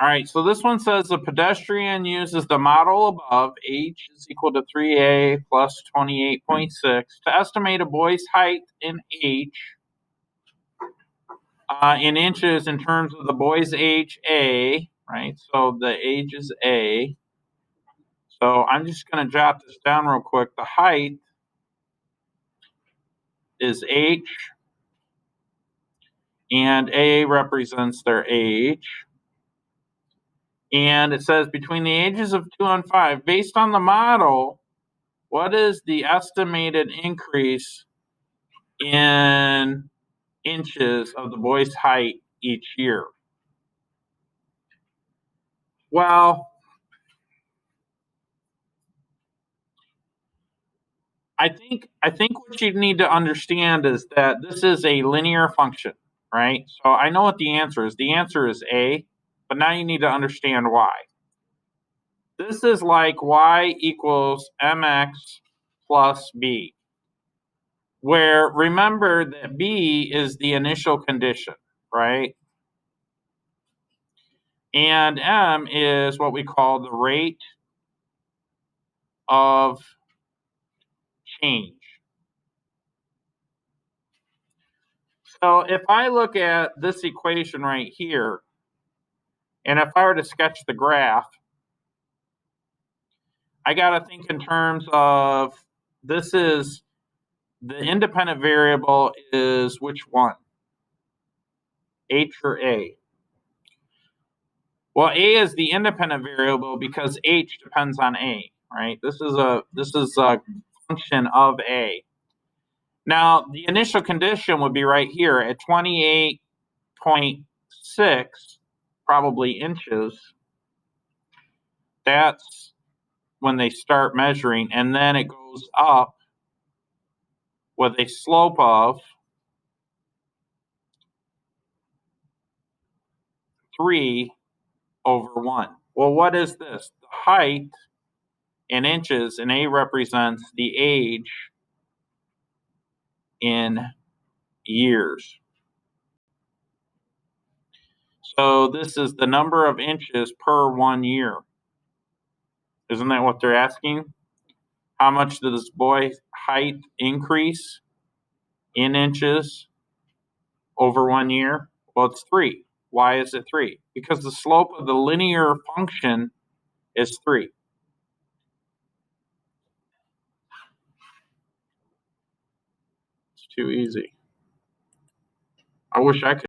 All right, so this one says the pedestrian uses the model above, h is equal to 3a plus 28.6, to estimate a boy's height in h in inches in terms of the boy's age a, right? So the age is a. So I'm just going to jot this down real quick. The height is h, and a represents their age. And it says between the ages of 2 and 5, based on the model, what is the estimated increase in inches of the boy's height each year? Well, I think what you need to understand is that this is a linear function, right? So I know what the answer is. The answer is A, but now you need to understand why. This is like y equals mx plus b, where remember that b is the initial condition, right? And m is what we call the rate of change. So if I look at this equation right here, and if I were to sketch the graph, I got to think in terms of this is the independent variable is which one? H or A? Well, A is the independent variable because H depends on A, right? This is a function of A. Now, the initial condition would be right here at 28.6, probably inches. That's when they start measuring, and then it goes up with a slope of 3 over 1. Well, what is this? The height in inches, and A represents the age in years. So this is the number of inches per 1 year. Isn't that what they're asking? How much does this boy's height increase in inches over 1 year? Well, it's 3. Why is it 3? Because the slope of the linear function is 3. It's too easy. I wish I could